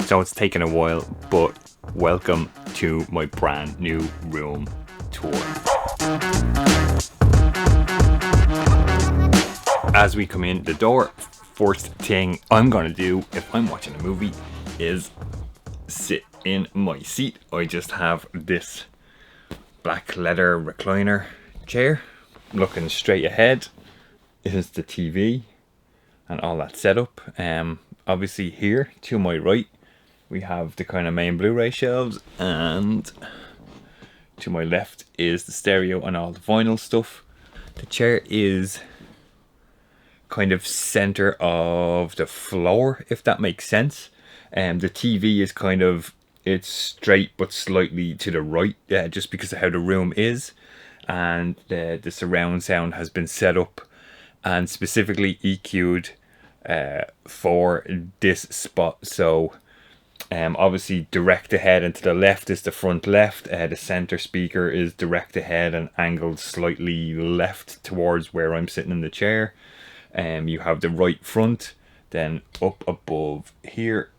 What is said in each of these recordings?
So it's taken a while, but welcome to my brand new room tour. As we come in the door, first thing I'm gonna do if I'm watching a movie is sit in my seat. I just have this black leather recliner chair. Looking straight ahead is the TV and all that setup. Obviously here to my right we have the kind of main Blu-ray shelves, and to my left is the stereo and all the vinyl stuff. The chair is kind of center of the floor, if that makes sense. The TV is kind of, it's straight but slightly to the right, just because of how the room is, and the surround sound has been set up and specifically EQ'd for this spot. So obviously direct ahead and to the left is the front left. The center speaker is direct ahead and angled slightly left towards where I'm sitting in the chair. You have the right front, then up above here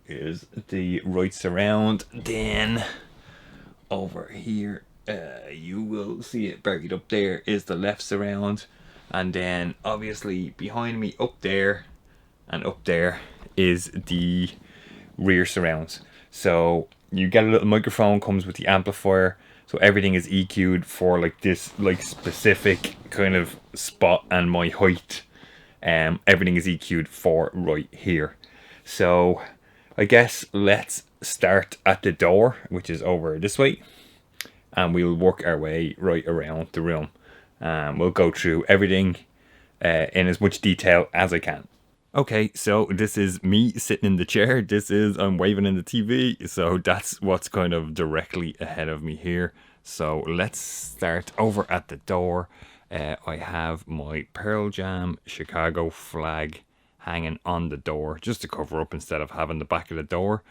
is the right surround, then over here you will see it buried up there is the left surround, and then obviously behind me up there and up there is the rear surrounds. So you get a little microphone, comes with the amplifier, so everything is EQ'd for like this like specific kind of spot and my height. Everything is EQ'd for right here. So I guess let's start at the door, which is over this way, and we'll work our way right around the room. We'll go through everything in as much detail as I can. Okay, so this is me sitting in the chair. This is I'm waving in the TV. So that's what's kind of directly ahead of me here. So let's start over at the door. I have my Pearl Jam Chicago flag hanging on the door just to cover up instead of having the back of the door.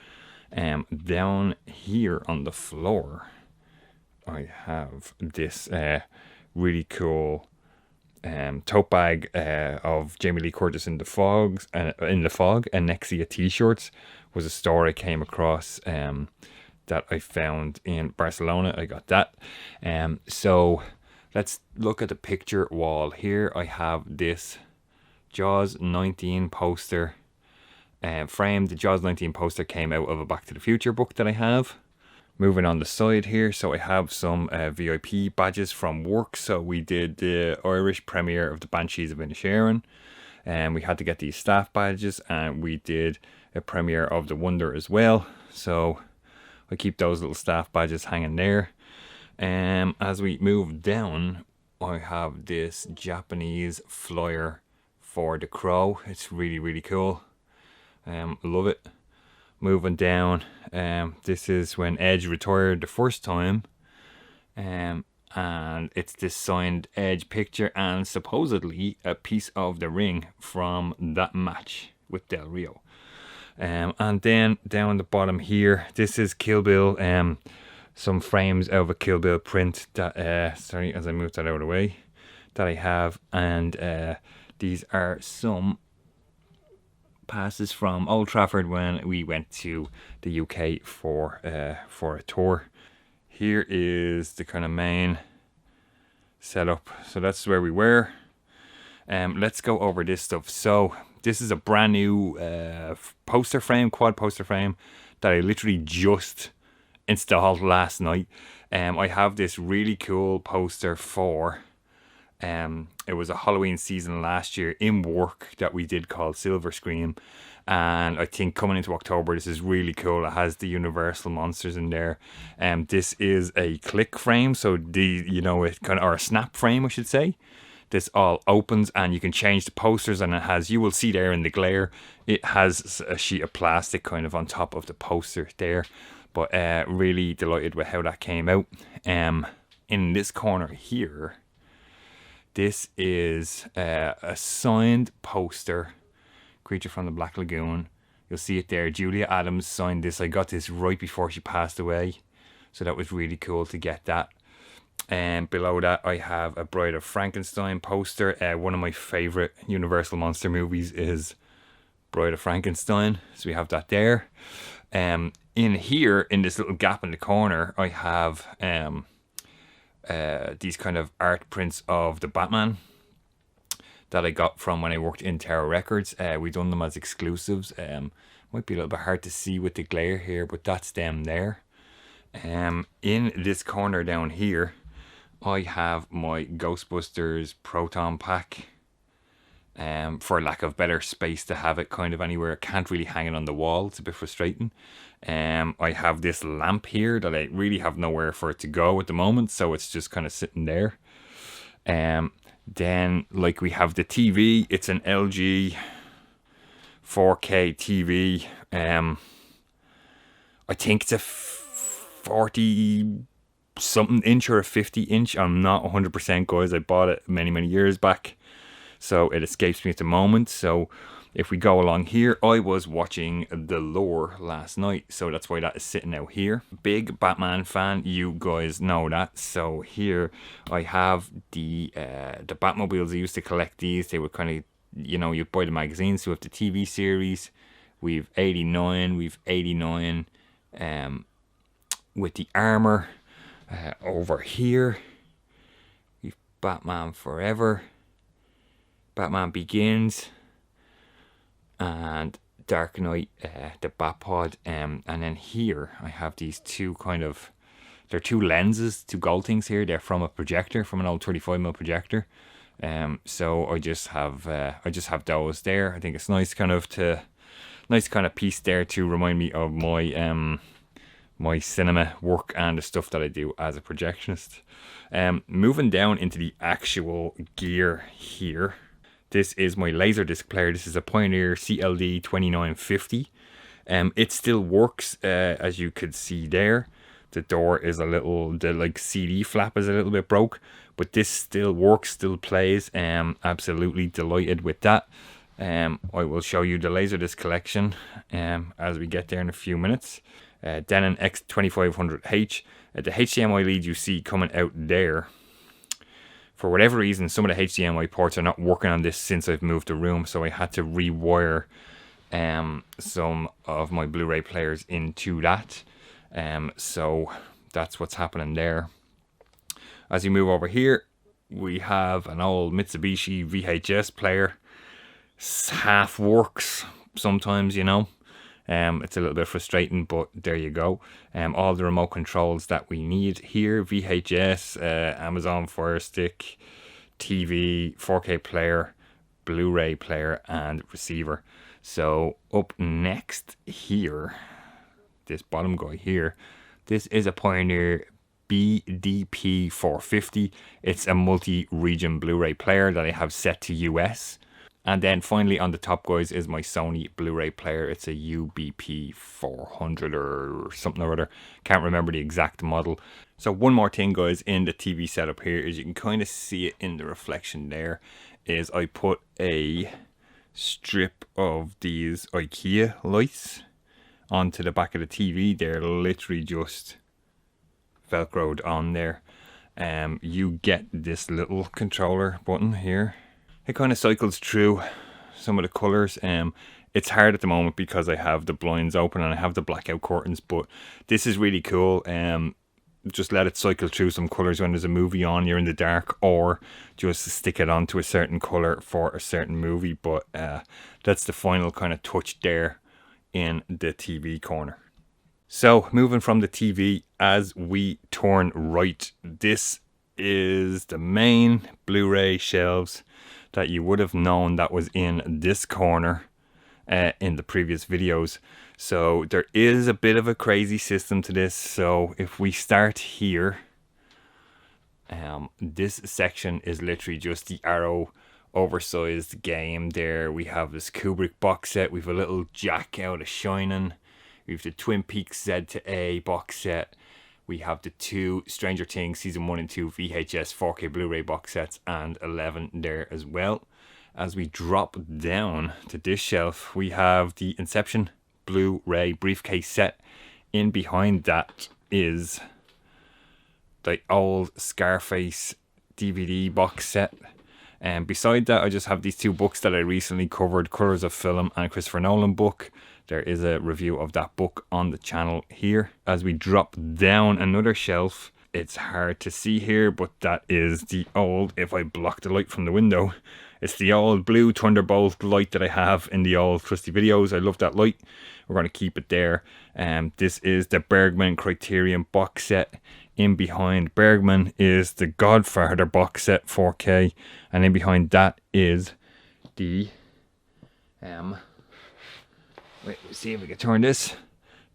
Down here on the floor, I have this really cool tote bag of Jamie Lee Curtis in the fog, and next to your t-shirts was a store I came across that I found in Barcelona. I got that. So let's look at the picture wall here. I have this Jaws 19 poster framed. The Jaws 19 poster came out of a Back to the Future book that I have. Moving on the side here, so I have some VIP badges from work. So we did the Irish premiere of the Banshees of Inisherin, and we had to get these staff badges, and we did a premiere of The Wonder as well. So I keep those little staff badges hanging there. As we move down, I have this Japanese flyer for The Crow. It's really, really cool. Love it. Moving down, this is when Edge retired the first time, and it's this signed Edge picture and supposedly a piece of the ring from that match with Del Rio. And then down the bottom here, this is Kill Bill, some frames out of a Kill Bill print that, sorry, as I move that out of the way, that I have, and these are some passes from Old Trafford when we went to the UK for a tour. Here is the kind of main setup. So that's where we were. Let's go over this stuff. So this is a brand new poster frame, quad poster frame that I literally just installed last night. I have this really cool poster for it was a Halloween season last year in work that we did called Silver Scream, and I think coming into October this is really cool. It has the Universal monsters in there. This is a click frame, so it kind of, or a snap frame I should say. This all opens and you can change the posters, and it has, you will see there in the glare, it has a sheet of plastic kind of on top of the poster there. But really delighted with how that came out. In this corner here, this is a signed poster, Creature from the Black Lagoon. You'll see it there. Julia Adams signed this. I got this right before she passed away, so that was really cool to get that. And below that, I have a Bride of Frankenstein poster. One of my favorite Universal monster movies is Bride of Frankenstein. So we have that there. In here, in this little gap in the corner, I have these kind of art prints of the Batman that I got from when I worked in Tower Records. We done them as exclusives. Might be a little bit hard to see with the glare here, but that's them there. In this corner down here, I have my Ghostbusters Proton Pack. For lack of better space to have it kind of anywhere. I can't really hang it on the wall. It's a bit frustrating. I have this lamp here that I really have nowhere for it to go at the moment, so it's just kind of sitting there. Then, like, we have the TV. It's an LG 4K TV. I think it's a 40 something inch or a 50 inch. I'm not 100% guys. I bought it many years back, so it escapes me at the moment. So if we go along here, I was watching The Lure last night, so that's why that is sitting out here. Big Batman fan, you guys know that. So here I have the Batmobiles. I used to collect these. They were kind of, you know, you'd buy the magazines. So we have the TV series. We've 89. We've 89 with the armor. Over here, we've Batman Forever, Batman Begins, and Dark Knight, the Batpod. And then here I have these two kind of, they're two lenses, two gold things here. They're from a projector, from an old 35mm projector. So I just have those there. I think it's nice kind of piece there to remind me of my my cinema work and the stuff that I do as a projectionist. Moving down into the actual gear here. This is my Laserdisc player. This is a Pioneer CLD 2950. It still works, as you could see there. The door is a little, the like CD flap is a little bit broke, but this still works, still plays. Absolutely delighted with that. I will show you the Laserdisc collection as we get there in a few minutes. Denon X2500H. The HDMI lead you see coming out there. For whatever reason, some of the HDMI ports are not working on this since I've moved the room, so I had to rewire some of my Blu-ray players into that. So that's what's happening there. As you move over here, we have an old Mitsubishi VHS player. Half works sometimes, you know. It's a little bit frustrating, but there you go. All the remote controls that we need here. VHS, Amazon Fire Stick, TV, 4K player, Blu-ray player, and receiver. So up next here, this bottom guy here, this is a Pioneer BDP 450. It's a multi-region Blu-ray player that I have set to US. And then finally on the top, guys, is my Sony Blu-ray player. It's a UBP 400 or something or other. Can't remember the exact model. So one more thing, guys, in the TV setup here is you can kind of see it in the reflection there, is I put a strip of these IKEA lights onto the back of the TV. They're literally just velcroed on there. You get this little controller button here. It kind of cycles through some of the colours. It's hard at the moment because I have the blinds open and I have the blackout curtains, but this is really cool. Just let it cycle through some colours when there's a movie on, you're in the dark, or just stick it onto a certain colour for a certain movie. But that's the final kind of touch there in the TV corner. So moving from the TV, as we turn right, this is the main Blu-ray shelves that you would have known that was in this corner in the previous videos. So there is a bit of a crazy system to this. So if we start here, this section is literally just the Arrow oversized game there. We have this Kubrick box set. We have a little Jack out of Shining. We have the Twin Peaks Z to A box set. We have the two Stranger Things Season 1 and 2 VHS 4K Blu-ray box sets and 11 there as well. As we drop down to this shelf, we have the Inception Blu-ray briefcase set. In behind that is the old Scarface DVD box set. And beside that, I just have these two books that I recently covered, Colours of Film and a Christopher Nolan book. There is a review of that book on the channel here. As we drop down another shelf, it's hard to see here, but that is the old, if I block the light from the window, it's the old blue Thunderbolt light that I have in the old trusty videos. I love that light. We're going to keep it there. This is the Bergman Criterion box set. In behind Bergman is the Godfather box set 4K, and in behind that is the wait, see if we can turn this.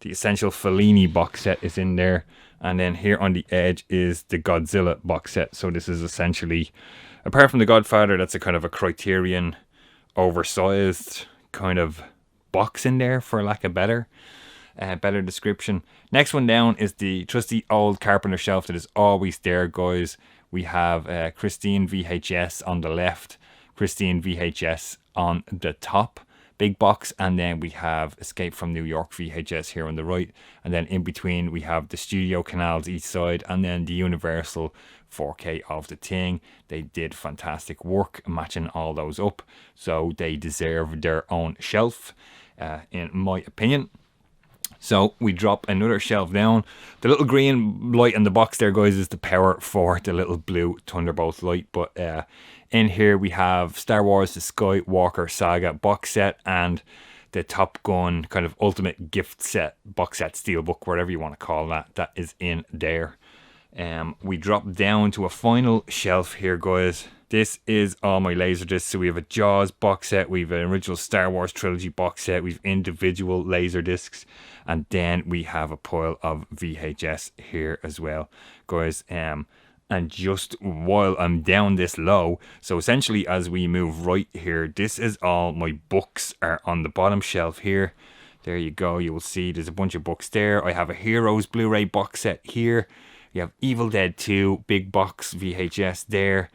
The Essential Fellini box set is in there, and then here on the edge is the Godzilla box set. So this is essentially, apart from the Godfather, that's a kind of a Criterion oversized kind of box in there, for lack of better description. Next one down is the trusty old Carpenter shelf that is always there, guys. We have Christine VHS on the left, Christine VHS on the top, big box, and then we have Escape from New York VHS here on the right, and then in between we have the Studio Canals each side, and then the Universal 4K of the thing. They did fantastic work matching all those up, so they deserve their own shelf, in my opinion. So we drop another shelf down. The little green light in the box there, guys, is the power for the little blue Thunderbolt light. But in here we have Star Wars The Skywalker Saga box set and the Top Gun kind of ultimate gift set, box set, steelbook, whatever you want to call that. That is in there. We drop down to a final shelf here, guys. This is all my Laserdiscs. So we have a Jaws box set, we have an original Star Wars trilogy box set, we have individual Laserdiscs, and then we have a pile of VHS here as well, guys. And just while I'm down this low, so essentially as we move right here, this is all my books are on the bottom shelf here. There you go, you will see there's a bunch of books there. I have a Heroes Blu-ray box set here. You have Evil Dead 2 big box VHS there.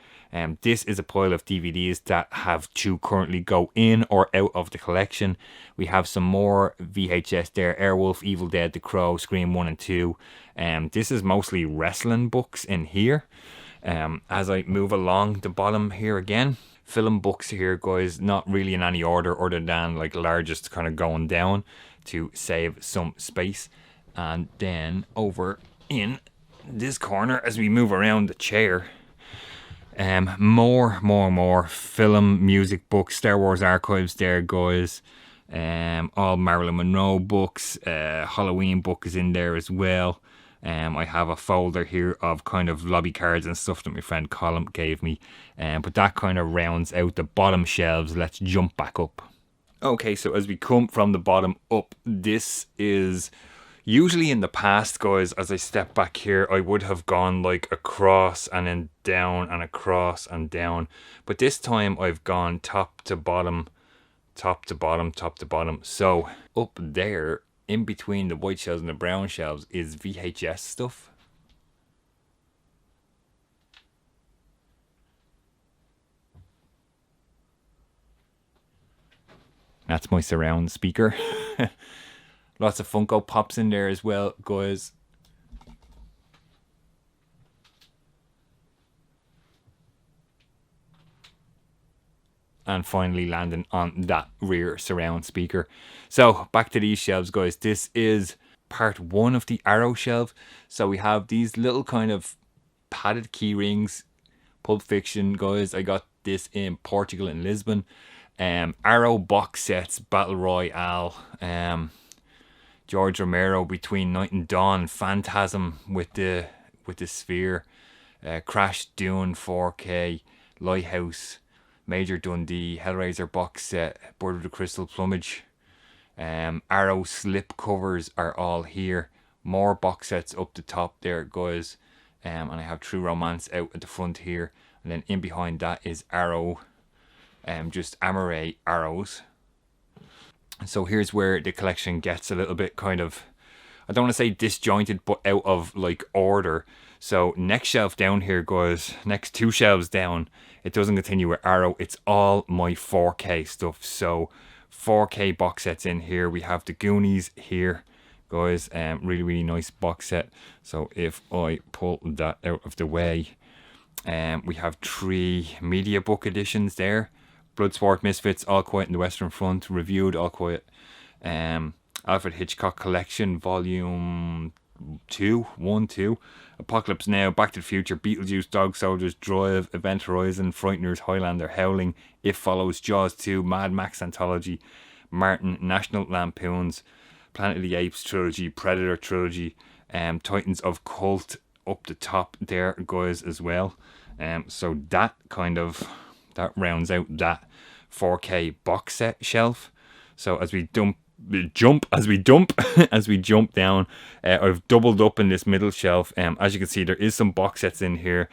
This is a pile of DVDs that have to currently go in or out of the collection. We have some more VHS there. Airwolf, Evil Dead, The Crow, Scream 1 and 2. This is mostly wrestling books in here. As I move along the bottom here again, film books here, guys, not really in any order other than like largest kind of going down to save some space. And then over in this corner as we move around the chair, more film, music books, Star Wars archives there, guys. All Marilyn Monroe books, Halloween book is in there as well. I have a folder here of kind of lobby cards and stuff that my friend Colin gave me. But that kind of rounds out the bottom shelves. Let's jump back up. Okay, so as we come from the bottom up, this is usually in the past, guys, as I step back here, I would have gone like across and then down and across and down. But this time I've gone top to bottom, top to bottom, top to bottom. So up there, in between the white shelves and the brown shelves, is VHS stuff. That's my surround speaker. Lots of Funko Pops in there as well, guys. And finally landing on that rear surround speaker. So back to these shelves, guys. This is part one of the Arrow shelf. So we have these little kind of padded key rings. Pulp Fiction, guys. I got this in Portugal in Lisbon. Arrow box sets, Battle Royale. George Romero, Between Night and Dawn, Phantasm with the sphere, Crash, Dune 4K, Lighthouse, Major Dundee, Hellraiser box set, Bird of the Crystal Plumage, Arrow slip covers are all here. More box sets up the top there, guys. And I have True Romance out at the front here, and then in behind that is Arrow, just Amaray Arrows. So here's where the collection gets a little bit kind of, I don't want to say disjointed, but out of like order. So next shelf down here, guys, next two shelves down, it doesn't continue with Arrow. It's all my 4K stuff. So 4K box sets in here. We have the Goonies here, guys. Really nice box set. So if I pull that out of the way, We have 3 media book editions there. Bloodsport, Misfits, All Quiet on the Western Front, reviewed All Quiet. Alfred Hitchcock Collection, Volume 2, 1, 2. Apocalypse Now, Back to the Future, Beetlejuice, Dog Soldiers, Drive, Event Horizon, Frighteners, Highlander, Howling, It Follows, Jaws 2, Mad Max Anthology, Martin, National Lampoons, Planet of the Apes Trilogy, Predator Trilogy, Titans of Cult up the top there, guys, as well. So that rounds out that 4K box set shelf. So as we jump down, I've doubled up in this middle shelf. As you can see, there is some box sets in here.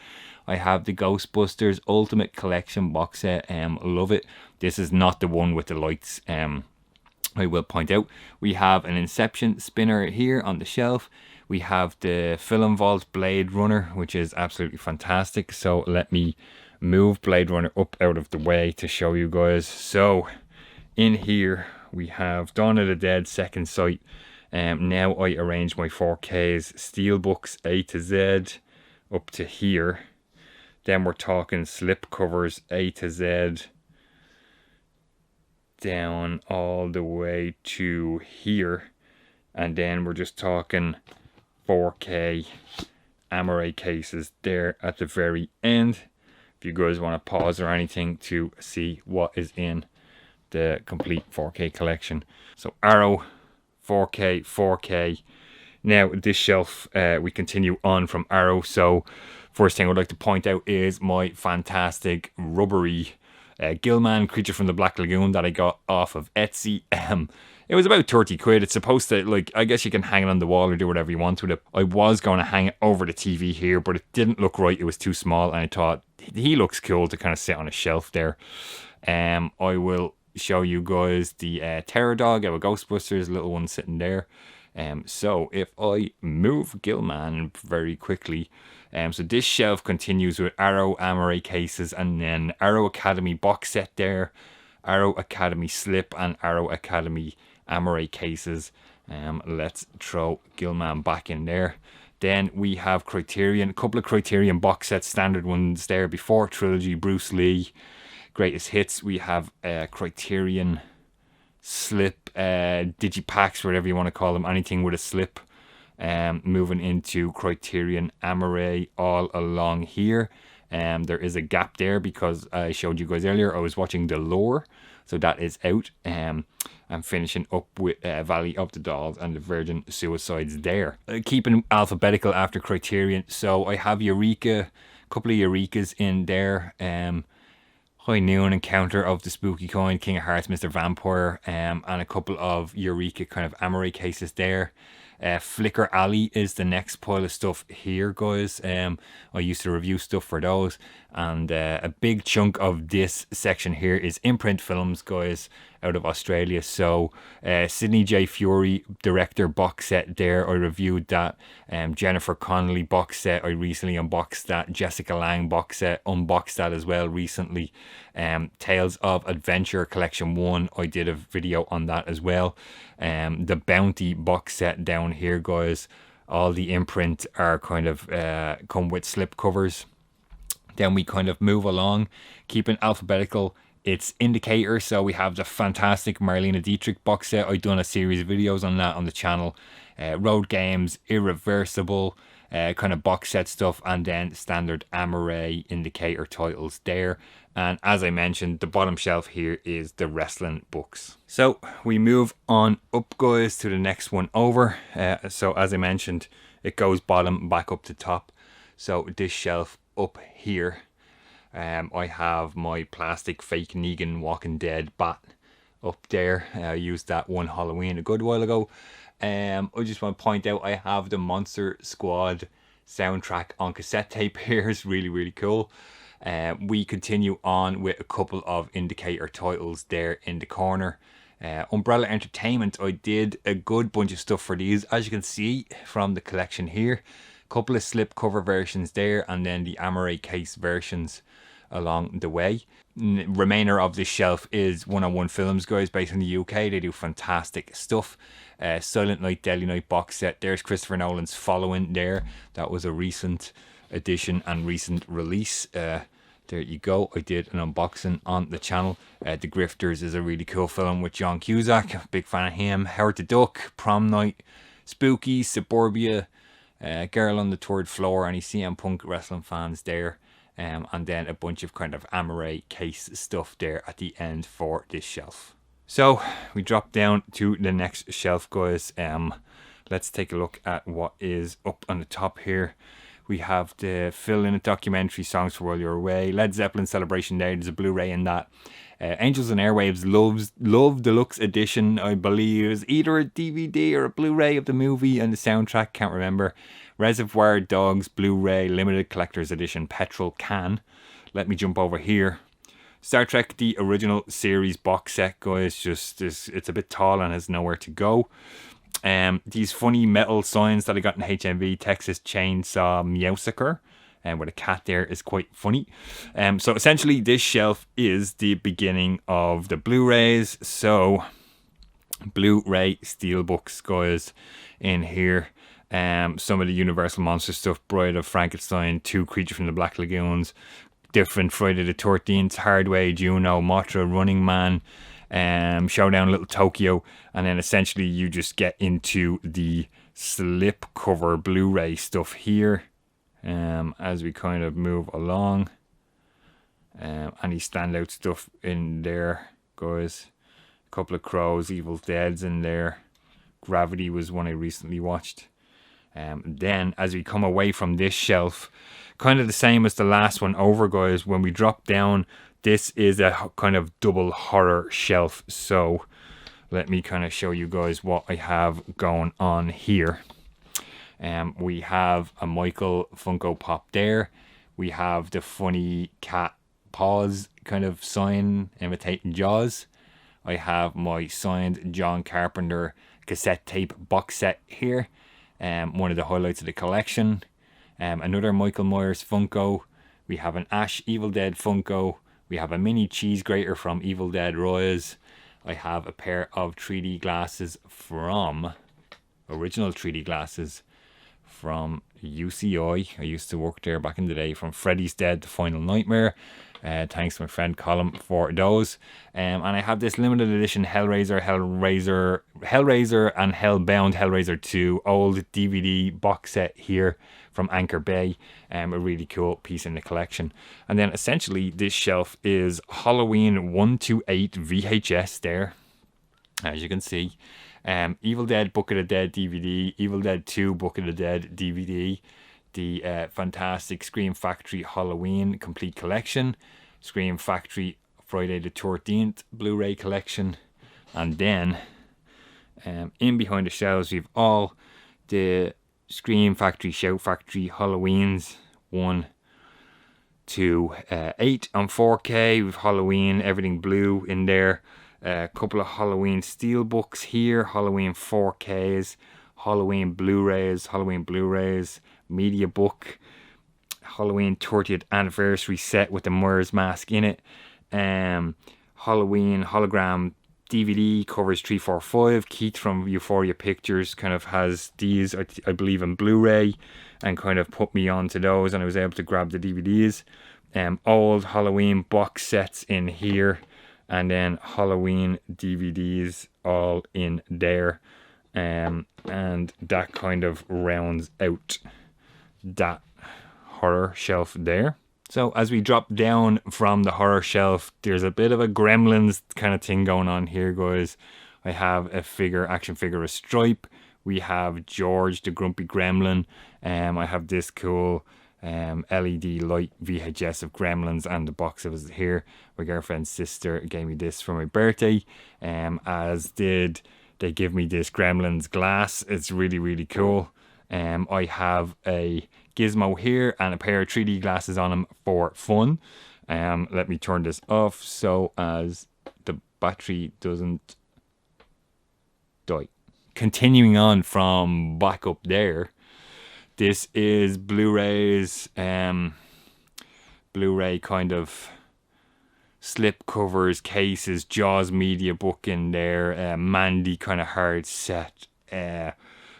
I have the Ghostbusters Ultimate Collection box set. Love it. This is not the one with the lights. I will point out we have an Inception spinner here on the shelf. We have the Film Vault Blade Runner, which is absolutely fantastic. So let me move Blade Runner up out of the way to show you guys. So in here we have Dawn of the Dead Second Sight. Now I arrange my 4Ks, Steelbooks A to Z up to here. Then we're talking slip covers A to Z down all the way to here. And then we're just talking 4K Amaray cases there at the very end. If you guys want to pause or anything to see what is in the complete 4K collection. So Arrow, 4K, 4K. Now this shelf, we continue on from Arrow. So first thing I would like to point out is my fantastic rubbery Gilman Creature from the Black Lagoon that I got off of Etsy. It was about 30 quid. It's supposed to, like, I guess you can hang it on the wall or do whatever you want with it. I was going to hang it over the TV here, but it didn't look right. It was too small, and I thought he looks cool to kind of sit on a shelf there. I will show you guys the Terror Dog. I have a Ghostbusters little one sitting there. So if I move Gilman very quickly, so this shelf continues with Arrow Amaray cases, and then Arrow Academy box set there, Arrow Academy slip, and Arrow Academy Amaray cases. Let's throw Gilman back in there. Then we have Criterion, a couple of Criterion box sets, standard ones there before trilogy, Bruce Lee, greatest hits. We have Criterion slip, digipacks, whatever you want to call them, anything with a slip. Moving into Criterion Amaray all along here. There is a gap there because I showed you guys earlier I was watching The Lure, so that is out. I'm finishing up with Valley of the Dolls and the Virgin Suicides there. Keeping alphabetical after Criterion, so I have Eureka, a couple of Eurekas in there. High Noon, Encounter of the Spooky Coin, King of Hearts, Mr. Vampire, and a couple of Eureka kind of Amaray cases there. Flicker Alley is the next pile of stuff here, guys. I used to review stuff for those, and a big chunk of this section here is imprint films, guys, out of Australia. So Sidney J. Fury director box set there, I reviewed that. Jennifer Connelly box set, I recently unboxed that. Jessica Lange box set, unboxed that as well recently. Tales of Adventure Collection 1, I did a video on that as well. The Bounty box set down here, guys, all the imprint are kind of come with slip covers. Then we kind of move along, keeping alphabetical. It's Indicator, so we have the fantastic Marlene Dietrich box set. I've done a series of videos on that on the channel. Road Games, Irreversible, kind of box set stuff, and then standard Amaray Indicator titles there. And as I mentioned, the bottom shelf here is the wrestling books. So we move on up, guys, to the next one over. So as I mentioned, it goes bottom back up to top. So this shelf up here, I have my plastic fake Negan Walking Dead bat up there. I used that one Halloween a good while ago. I just want to point out I have the Monster Squad soundtrack on cassette tape here. It's really, really cool. We continue on with a couple of Indicator titles there in the corner. Umbrella Entertainment, I did a good bunch of stuff for these, as you can see from the collection here. Couple of slip cover versions there, and then the Amaray case versions along the way. Remainder of this shelf is 101 Films, guys, based in the UK. They do fantastic stuff. Silent Night, Deadly Night box set. There's Christopher Nolan's Following there. That was a recent edition and recent release. There you go. I did an unboxing on the channel. The Grifters is a really cool film with John Cusack. Big fan of him. Howard the Duck, Prom Night, Spooky, Suburbia, Girl on the Third Floor. Any CM Punk wrestling fans there. And then a bunch of kind of Amaray case stuff there at the end for this shelf. So we drop down to the next shelf, guys. Let's take a look at what is up on the top here. We have the Fill In It documentary, Songs for While You're Away, Led Zeppelin Celebration Day. There's a Blu-ray in that. Angels and Airwaves Love Deluxe Edition, I believe. It was either a DVD or a Blu-ray of the movie and the soundtrack, can't remember. Reservoir Dogs Blu-ray Limited Collector's Edition, Petrol Can. Let me jump over here. Star Trek The Original Series box set, guys. It's a bit tall and has nowhere to go. These funny metal signs that I got in HMV, Texas Chainsaw Meowsucker, and with a cat there is quite funny. So essentially this shelf is the beginning of the Blu-rays. So Blu-ray steelbooks, guys, in here. Some of the Universal Monster stuff, Bride of Frankenstein, 2 Creature from the Black Lagoons, different Friday the 13th, Hardway, Juno, Mothra, Running Man, Showdown Little Tokyo, and then essentially you just get into the slipcover Blu-ray stuff here as we kind of move along. Any standout stuff in there, guys. A couple of Crows, Evil Dead's in there. Gravity was one I recently watched. Then as we come away from this shelf, kind of the same as the last one over, guys, when we drop down, this is a kind of double horror shelf. So let me kind of show you guys what I have going on here. We have a Michael Funko Pop there. We have the funny cat paws kind of sign imitating Jaws. I have my signed John Carpenter cassette tape box set here. One of the highlights of the collection. Another Michael Myers Funko. We have an Ash Evil Dead Funko. We have a mini cheese grater from Evil Dead Rise. I have a pair of 3D glasses from, original 3D glasses from UCI. I used to work there back in the day, from Freddy's Dead to Final Nightmare. Thanks to my friend Colin for those. And I have this limited edition Hellraiser and Hellbound Hellraiser 2 old DVD box set here from Anchor Bay. A really cool piece in the collection. And then essentially this shelf is Halloween 1 to 8 VHS there, as you can see. Evil Dead Book of the Dead DVD, Evil Dead 2 Book of the Dead DVD, the fantastic Scream Factory Halloween complete collection, Scream Factory Friday the 13th Blu-ray collection, and then in behind the shelves we've all the Scream Factory, Shout Factory Halloweens 1 to 8 on 4K with Halloween Everything Blue in there. A couple of Halloween steelbooks here, Halloween 4Ks, Halloween Blu-rays, media book, Halloween 30th anniversary set with the Myers mask in it, Halloween hologram DVD covers 345. Keith from Euphoria Pictures kind of has these, I believe, in Blu-ray, and kind of put me onto those, and I was able to grab the DVDs. Old Halloween box sets in here, and then Halloween DVDs all in there. And that kind of rounds out that horror shelf there. So as we drop down from the horror shelf, there's a bit of a Gremlins kind of thing going on here, guys. I have a action figure of Stripe. We have George the Grumpy Gremlin. I have this cool LED light VHS of Gremlins, and the box of it here. My girlfriend's sister gave me this for my birthday, as did they give me this Gremlins glass. It's really, really cool. I have a gizmo here and a pair of 3D glasses on them for fun. Let me turn this off so as the battery doesn't die. Continuing on from back up there, this is Blu-rays, Blu-ray kind of slip covers, cases, Jaws media book in there, Mandy kind of hard set.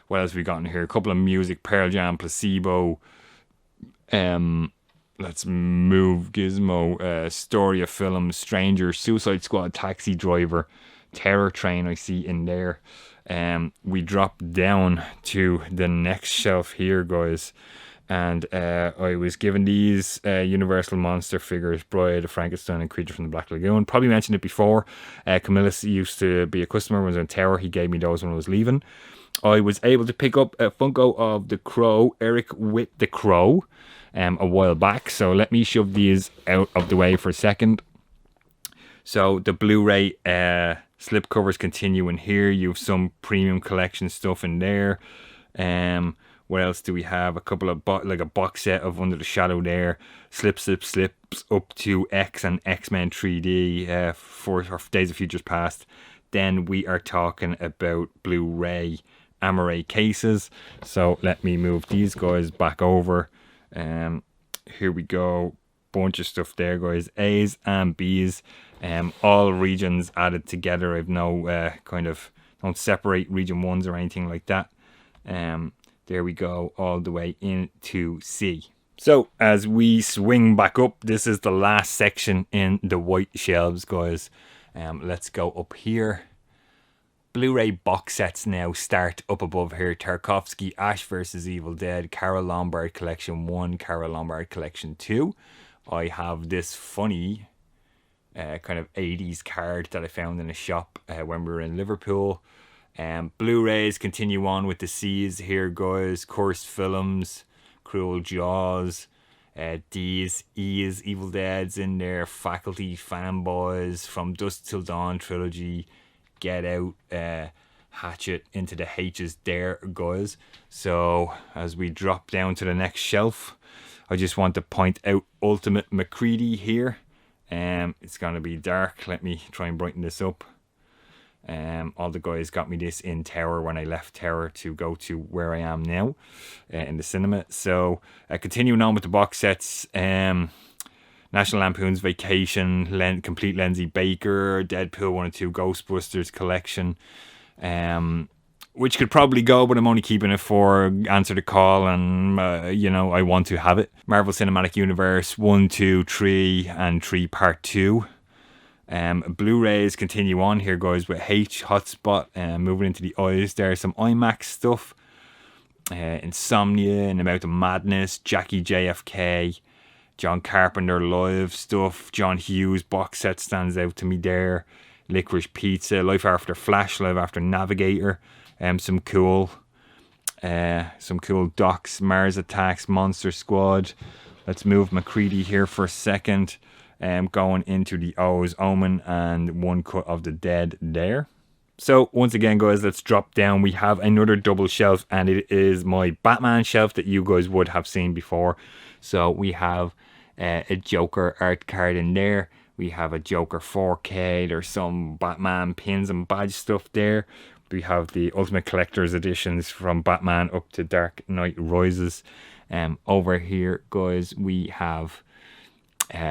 What else we got in here? A couple of music, Pearl Jam, Placebo, Let's move Gizmo. Story of film, Stranger, Suicide Squad, Taxi Driver, Terror Train I see in there. We drop down to the next shelf here, guys. And I was given these Universal Monster figures, Bride of Frankenstein and Creature from the Black Lagoon. Probably mentioned it before. Camillus used to be a customer when I was in Tower. He gave me those when I was leaving. I was able to pick up a Funko of the Crow, Eric with the Crow, a while back. So let me shove these out of the way for a second. So the Blu-ray slip covers continue in here. You have some premium collection stuff in there. What else do we have? A couple of like a box set of Under the Shadow there. Slips up to X and X-Men 3D for Days of Futures Past. Then we are talking about Blu-ray Amaray cases. So let me move these guys back over. Here we go. Bunch of stuff there, guys. A's and B's. All regions added together. I've no don't separate region ones or anything like that. There we go, all the way into C. So as we swing back up, this is the last section in the white shelves, guys. Let's go up here. Blu-ray box sets now start up above here. Tarkovsky, Ash vs. Evil Dead, Carol Lombard Collection 1, Carol Lombard Collection 2. I have this funny kind of 80s card that I found in a shop when we were in Liverpool. Blu-rays continue on with the C's here, guys. Cursed Films, Cruel Jaws, D's, E's, Evil Dead's in there, Faculty, Fanboys, From Dusk Till Dawn trilogy, Get Out, Hatchet, into the H's there, guys. So as we drop down to the next shelf, I just want to point out Ultimate McCready here. It's going to be dark. Let me try and brighten this up. All the guys got me this in Tower when I left Tower to go to where I am now in the cinema. So continuing on with the box sets, National Lampoon's Vacation, Complete Lindsay Baker, Deadpool 1 and 2, Ghostbusters collection, which could probably go, but I'm only keeping it for Answer the Call, and I want to have it. Marvel Cinematic Universe 1, 2, 3 and 3 Part 2. Blu-rays continue on here, guys, with H, Hotspot, moving into the eyes there, some IMAX stuff, Insomnia, and About the Madness, Jackie JFK, John Carpenter live stuff, John Hughes box set stands out to me there, Licorice Pizza, Life After Flash, Life After Navigator, some cool docs, Mars Attacks, Monster Squad. Let's move McCready here for a second. Going into the O's, Omen, and One Cut of the Dead there. So once again, guys, let's drop down. We have another double shelf, and it is my Batman shelf that you guys would have seen before. So we have a Joker art card in there. We have a Joker 4K. There's some Batman pins and badge stuff there. We have the Ultimate Collector's Editions from Batman up to Dark Knight Rises. Over here, guys, we have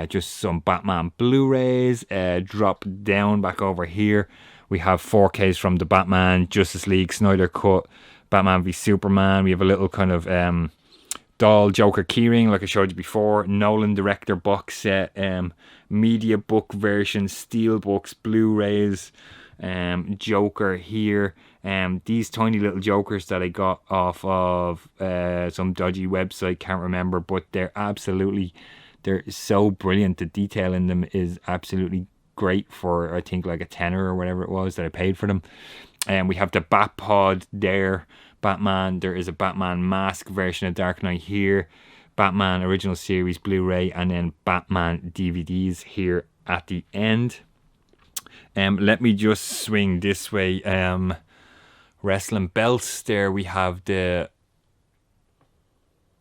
just some Batman Blu-rays. Drop down back over here. We have 4Ks from the Batman, Justice League, Snyder Cut, Batman v Superman. We have a little kind of doll Joker keyring like I showed you before. Nolan Director box set, media book version, steel books, Blu-rays, Joker here. These tiny little Jokers that I got off of some dodgy website, can't remember, but they're so brilliant. The detail in them is absolutely great for, I think, like a tenner or whatever it was that I paid for them. And we have the Batpod there, Batman. There is a Batman Mask version of Dark Knight here, Batman Original Series Blu-ray, and then Batman DVDs here at the end. Let me just swing this way. Wrestling belts. There we have the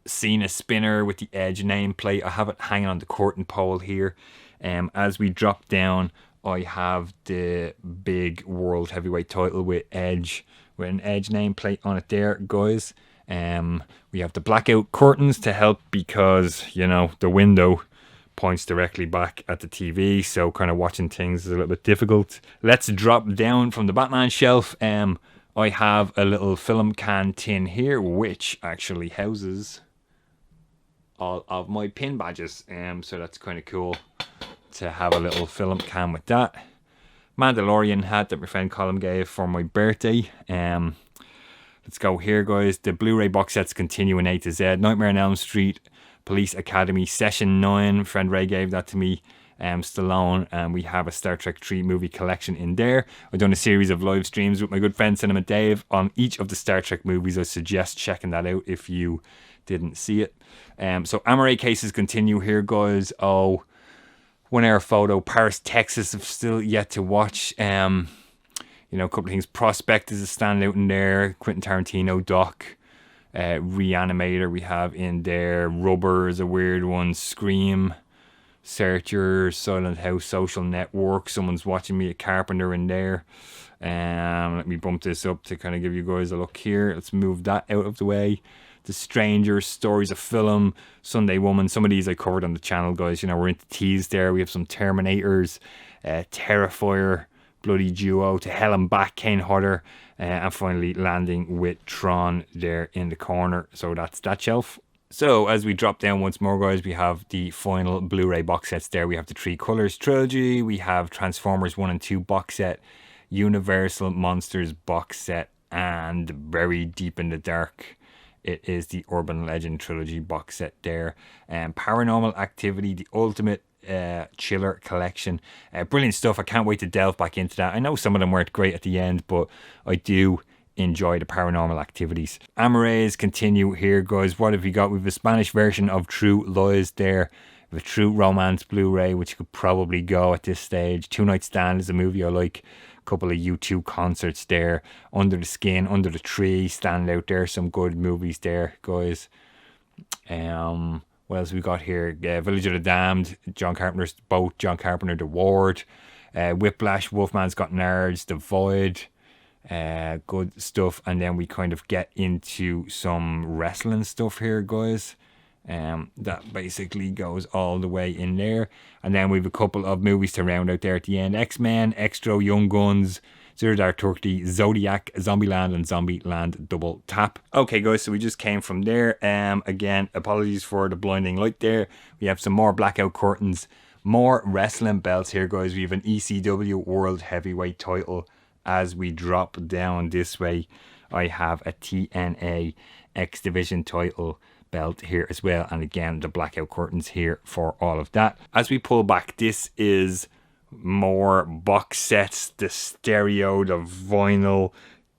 Cena spinner with the Edge nameplate. I have it hanging on the curtain pole here. As we drop down, I have the big world heavyweight title with Edge, with an Edge nameplate on it there, guys. We have the blackout curtains to help because, the window points directly back at the TV, so kind of watching things is a little bit difficult. Let's drop down from the Batman shelf. I have a little film can tin here, which actually houses all of my pin badges. So that's kind of cool to have a little film cam with that. Mandalorian hat that my friend Colin gave for my birthday. Let's go here, guys. The Blu-ray box sets continue in A to Z. Nightmare on Elm Street, Police Academy, Session 9. Friend Ray gave that to me. Stallone, and we have a Star Trek 3 movie collection in there. I've done a series of live streams with my good friend Cinema Dave on each of the Star Trek movies. I suggest checking that out if you didn't see it. So Amaray cases continue here, guys. Oh, 1 hour photo. Paris, Texas, I've still yet to watch. You know, a couple of things. Prospect is a standout in there. Quentin Tarantino doc. Reanimator we have in there. Rubber is a weird one. Scream. Searcher, Silent House, Social Network. Someone's watching me at Carpenter in there. Let me bump this up to kind of give you guys a look here. Let's move that out of the way. The Stranger, Stories of Film, Sunday Woman. Some of these I covered on the channel, guys. You know, we're into teas there. We have some Terminators, Terrifier, Bloody Duo, To Hell and Back, Kane Hodder, and finally landing with Tron there in the corner. So that's that shelf. So as we drop down once more, guys, we have the final Blu-ray box sets there. We have the Three Colors trilogy, we have Transformers 1 and 2 box set, Universal Monsters box set, and very deep in the dark, it is the Urban Legend trilogy box set there. Paranormal Activity, the Ultimate Chiller collection. Brilliant stuff. I can't wait to delve back into that. I know some of them weren't great at the end, but I do enjoy the Paranormal Activities. Amarais continue here, guys. What have we got? We have a Spanish version of True Lies there. We have a True Romance Blu-ray, which could probably go at this stage. Two Night Stand is a movie I like. A couple of U2 concerts there. Under the Skin, Under the Tree, stand out there. Some good movies there, guys. What else we got here? Village of the Damned, John Carpenter's both. John Carpenter, The Ward. Whiplash, Wolfman's Got Nards, The Void. Good stuff. And then we kind of get into some wrestling stuff here, guys. That basically goes all the way in there. And then we have a couple of movies to round out there at the end. X-Men, Extra, Young Guns, Zero Dark Thirty, Zodiac, Zombieland, and Zombieland Double Tap. Okay, guys, so we just came from there. Again, apologies for the blinding light there. We have some more blackout curtains, more wrestling belts here, guys. We have an ECW World Heavyweight title. As we drop down this way, I have a TNA X Division title belt here as well. And again, the blackout curtains here for all of that. As we pull back, this is more box sets, the stereo, the vinyl,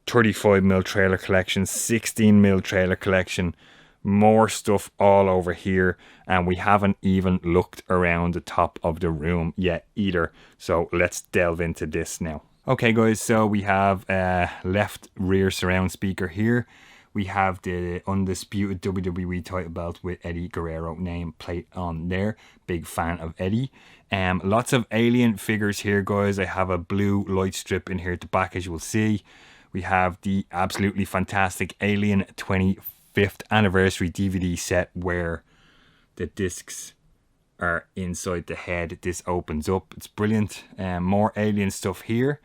35mm trailer collection, 16mm trailer collection. More stuff all over here. And we haven't even looked around the top of the room yet either. So let's delve into this now. Okay, guys, so we have a left rear surround speaker here. We have the undisputed WWE title belt with Eddie Guerrero nameplate on there. Big fan of Eddie. Lots of Alien figures here, guys. I have a blue light strip in here at the back, as you will see. We have the absolutely fantastic Alien 25th anniversary DVD set where the discs are inside the head. This opens up. It's brilliant. More Alien stuff here.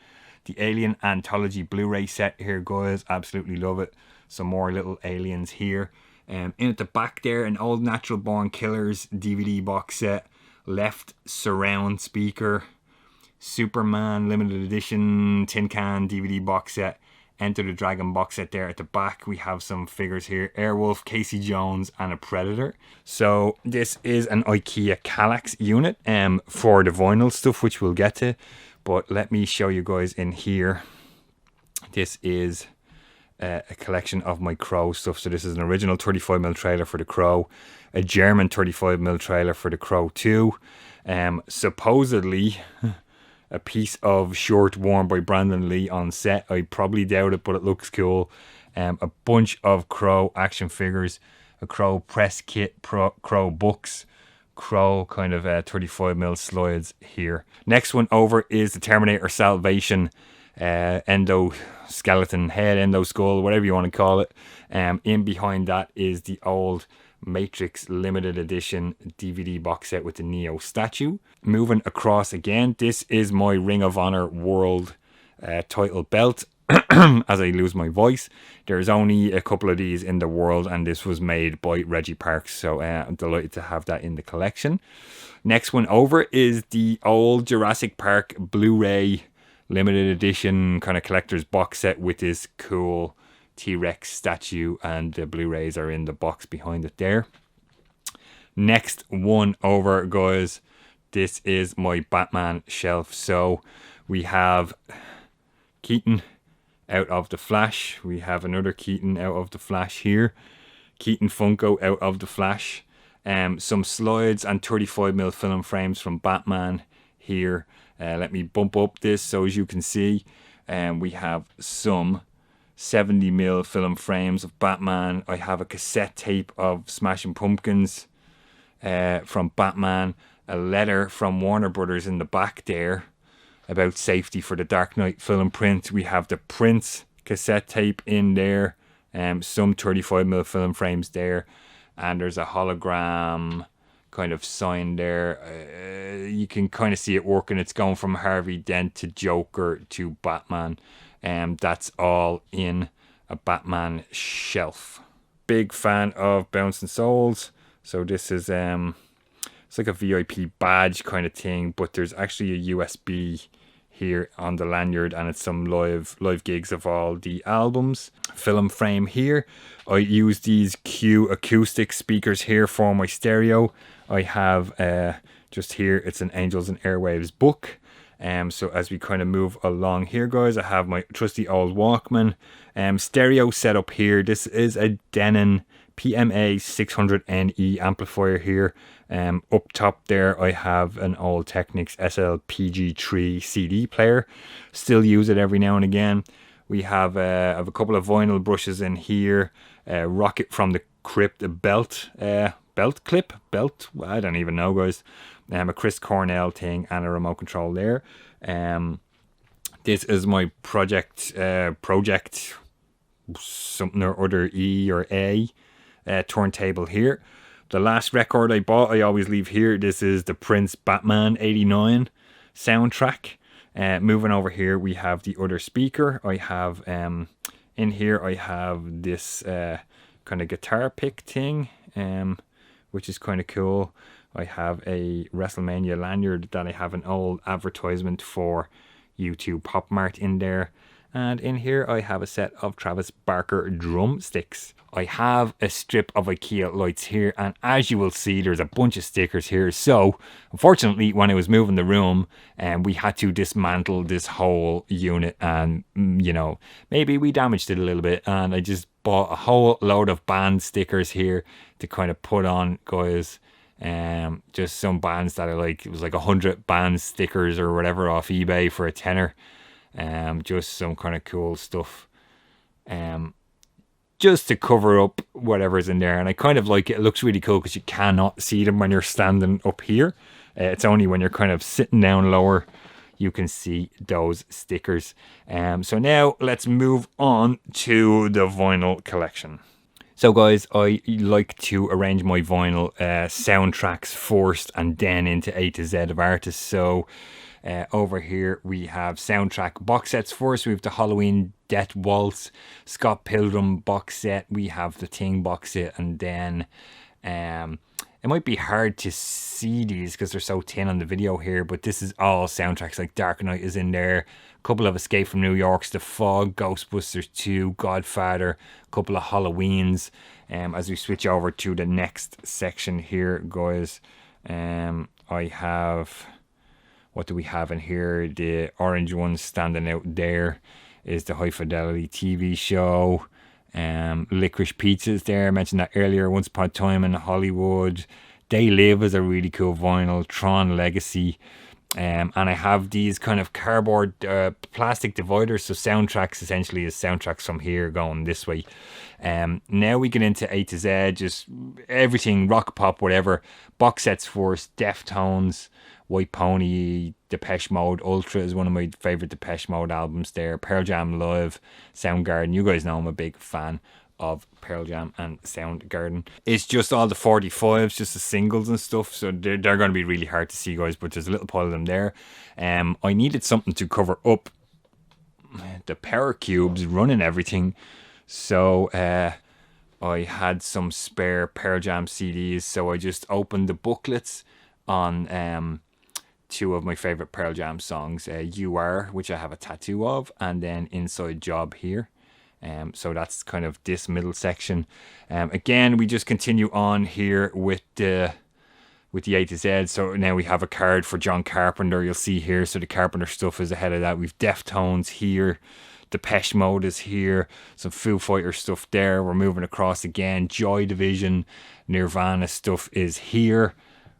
The Alien Anthology Blu-ray set here, guys. Absolutely love it. Some more little aliens here. In at the back there, an old Natural Born Killers DVD box set. Left surround speaker. Superman limited edition tin can DVD box set. Enter the Dragon box set there at the back. We have some figures here. Airwolf, Casey Jones, and a Predator. So this is an IKEA Kallax unit for the vinyl stuff, which we'll get to. But let me show you guys in here. This is a collection of my Crow stuff. So this is an original 35mm trailer for the Crow. A German 35mm trailer for the Crow 2. Supposedly a piece of shirt worn by Brandon Lee on set. I probably doubt it, but it looks cool. A bunch of Crow action figures. A Crow press kit, Crow books. Crow kind of 35mm slides here. Next one over is the Terminator Salvation endoskeleton head, endo skull, whatever you want to call it. In behind that is the old Matrix limited edition DVD box set with the Neo statue. Moving across again, this is my Ring of Honor World title belt. as I lose my voice. There's only a couple of these in the world, and this was made by Reggie Parks, so I'm delighted to have that in the collection. Next one over is the old Jurassic Park Blu-ray limited edition kind of collector's box set with this cool T-Rex statue, and the Blu-rays are in the box behind it there. Next one over, guys, this is my Batman shelf. So we have Keaton out of The Flash. We have another Keaton out of The Flash here. Keaton Funko out of The Flash. Some slides and 35mm film frames from Batman here. Let me bump up this so as you can see. We have some 70mm film frames of Batman. I have a cassette tape of Smashing Pumpkins from Batman. A letter from Warner Brothers in the back there about safety for the Dark Knight film print. We have the Prince cassette tape in there. Some 35mm film frames there. And there's a hologram kind of sign there. You can kind of see it working. It's going from Harvey Dent to Joker to Batman. That's all in a Batman shelf. Big fan of Bouncing Souls. So this is it's like a VIP badge kind of thing, but there's actually a USB here on the lanyard, and it's some live gigs of all the albums. Film frame here. I use these Q acoustic speakers here for my stereo. I have just here, it's an Angels and Airwaves book. So as we kind of move along here, guys, I have my trusty old Walkman. Stereo setup here. This is a Denon PMA 600NE amplifier here. Up top there I have an old Technics SLPG3 CD player. Still use it every now and again. We have a couple of vinyl brushes in here. Rocket from the Crypt, a belt clip, I don't even know, guys. A Chris Cornell thing and a remote control there. This is my project something or other E or A turntable here. The last record I bought, I always leave here. This is the Prince Batman 89 soundtrack. Moving over here, we have the other speaker. I have in here I have this kind of guitar pick thing, which is kind of cool. I have a WrestleMania lanyard that I have an old advertisement for U2 Pop Mart in there. And in here I have a set of Travis Barker drumsticks. I have a strip of IKEA lights here, and as you will see, there's a bunch of stickers here. So unfortunately, when I was moving the room, we had to dismantle this whole unit, and you know, maybe we damaged it a little bit, and I just bought a whole load of band stickers here to kind of put on, guys. Just some bands that I like. It was like 100 band stickers or whatever off eBay for a tenner. Just some kind of cool stuff. Just to cover up whatever's in there. And I kind of like it. It looks really cool because you cannot see them when you're standing up here. It's only when you're kind of sitting down lower you can see those stickers. So now let's move on to the vinyl collection. So guys, I like to arrange my vinyl soundtracks first and then into A to Z of artists. So over here we have soundtrack box sets first. We have the Halloween Death Waltz, Scott Pilgrim box set. We have the Thing box set, and then it might be hard to see these because they're so thin on the video here, but this is all soundtracks. Like Dark Knight is in there, a couple of Escape from New York's, The Fog, Ghostbusters 2, Godfather, a couple of Halloweens. As we switch over to the next section here, guys, I have, what do we have in here? The orange one standing out there is the High Fidelity TV show. Licorice Pizza's there, I mentioned that earlier. Once Upon a Time in Hollywood. They Live is a really cool vinyl. Tron Legacy. And I have these kind of cardboard plastic dividers, so soundtracks essentially is soundtracks from here going this way. Now we get into A to Z, just everything, rock, pop, whatever. Box sets first. Deftones, White Pony, Depeche Mode Ultra is one of my favourite Depeche Mode albums there. Pearl Jam Live, Soundgarden. You guys know I'm a big fan of Pearl Jam and Soundgarden. It's just all the 45s, just the singles and stuff, so they're going to be really hard to see, guys, but there's a little pile of them there. I needed something to cover up the power cubes running everything. So I had some spare Pearl Jam CDs, so I just opened the booklets on two of my favorite Pearl Jam songs, "You Are," which I have a tattoo of, and then "Inside Job" here. So that's kind of this middle section. Again, we just continue on here with the A to Z. So now we have a card for John Carpenter, you'll see here. So the Carpenter stuff is ahead of that. We've Deftones here. Depeche Mode is here. Some Foo Fighters stuff there. We're moving across again. Joy Division, Nirvana stuff is here.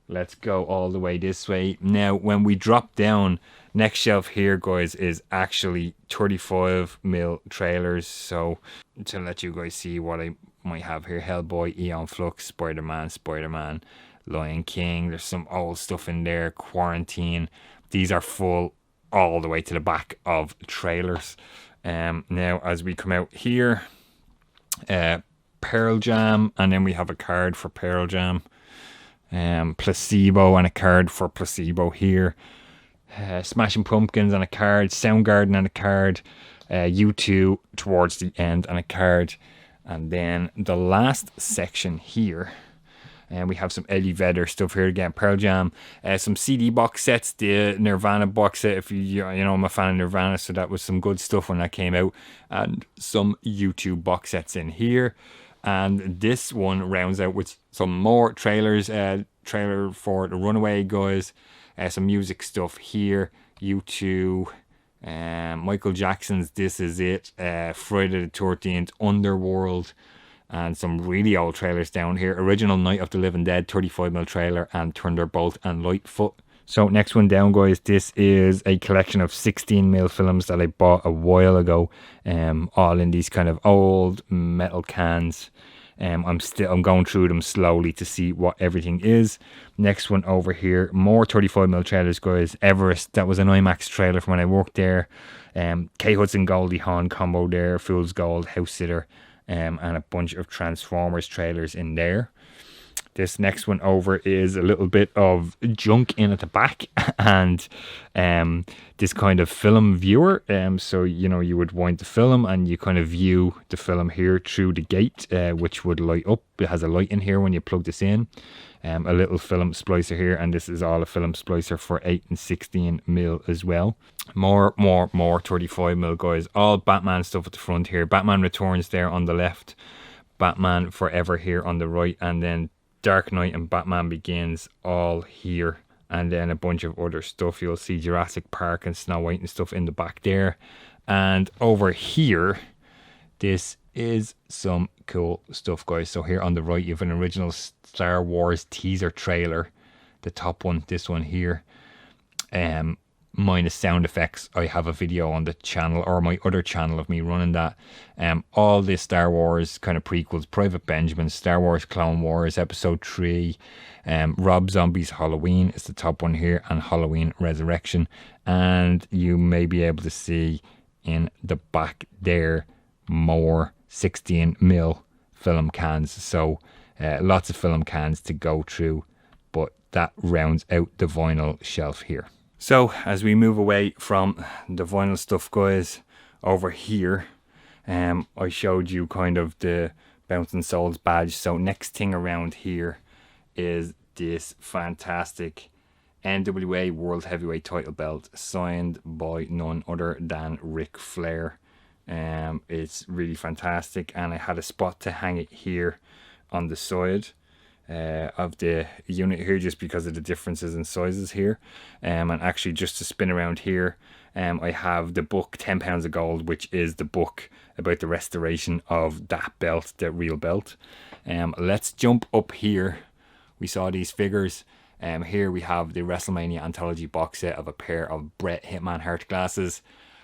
Let's go all the way this way. Now, when we drop down, next shelf here, guys, is actually 35mm trailers. So to let you guys see what I might have here: Hellboy, Eon Flux, Spider-Man, Lion King. There's some old stuff in there. Quarantine. These are full all the way to the back of trailers. Now, as we come out here, Pearl Jam, and then we have a card for Pearl Jam. Placebo and a card for Placebo here. Smashing Pumpkins and a card. Soundgarden and a card. U2 towards the end and a card. And then the last section here, and we have some Eddie Vedder stuff here again. Pearl Jam, some CD box sets, the Nirvana box set. If you know, I'm a fan of Nirvana, so that was some good stuff when that came out. And some YouTube box sets in here. And this one rounds out with some more trailers. Trailer for The Runaway Guys. Some music stuff here. U2. Michael Jackson's This Is It. Friday the 13th. Underworld. And some really old trailers down here. Original Night of the Living Dead 35mm trailer. And Thunderbolt and Lightfoot. So next one down, guys, this is a collection of 16mm films that I bought a while ago, all in these kind of old metal cans. I'm going through them slowly to see what everything is. Next one over here, more 35mm trailers, guys. Everest, that was an IMAX trailer from when I worked there. K Hudson Goldie Hawn combo there, Fool's Gold, House Sitter, and a bunch of Transformers trailers in there. This next one over is a little bit of junk in at the back, and this kind of film viewer. So, you know, you would wind the film and you kind of view the film here through the gate, which would light up. It has a light in here when you plug this in. A little film splicer here, and this is all a film splicer for 8 and 16mm as well. More 35mm, guys. All Batman stuff at the front here. Batman Returns there on the left. Batman Forever here on the right, and then Dark Knight and Batman Begins all here, and then a bunch of other stuff. You'll see Jurassic Park and Snow White and stuff in the back there. And over here, this is some cool stuff, guys. So here on the right, you have an original Star Wars teaser trailer. The top one, this one here. Minus sound effects. I have a video on the channel, or my other channel, of me running that. All the Star Wars kind of prequels: Private Benjamin, Star Wars Clone Wars Episode 3, Rob Zombie's Halloween is the top one here, and Halloween Resurrection. And you may be able to see in the back there more 16mm film cans. So lots of film cans to go through, but that rounds out the vinyl shelf here. So as we move away from the vinyl stuff, guys, over here, I showed you kind of the Bouncing Souls badge. So next thing around here is this fantastic NWA World Heavyweight title belt, signed by none other than Ric Flair. It's really fantastic, and I had a spot to hang it here on the side of the unit here, just because of the differences in sizes here. And actually, just to spin around here, I have the book 10 Pounds of Gold, which is the book about the restoration of that belt, the real belt. Let's jump up here. We saw these figures. Here we have the WrestleMania Anthology box set of a pair of Bret Hitman Hart glasses,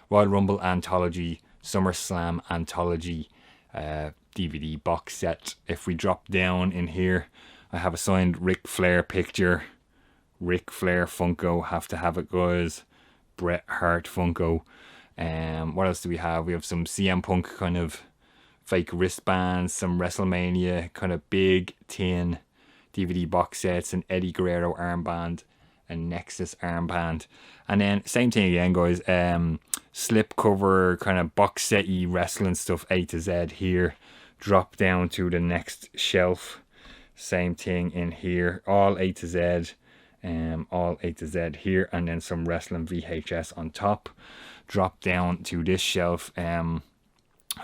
Royal Rumble Anthology, SummerSlam Anthology DVD box set. If we drop down in here, I have a signed Ric Flair picture, Ric Flair Funko, have to have it, guys. Bret Hart Funko. What else do we have? We have some CM Punk kind of fake wristbands, some WrestleMania kind of big tin DVD box sets, an Eddie Guerrero armband, a Nexus armband. And then same thing again, guys. Slip cover kind of box set-y wrestling stuff, A to Z here. Drop down to the next shelf. Same thing in here, all A to Z. All A to Z here, and then some wrestling VHS on top. Drop down to this shelf. I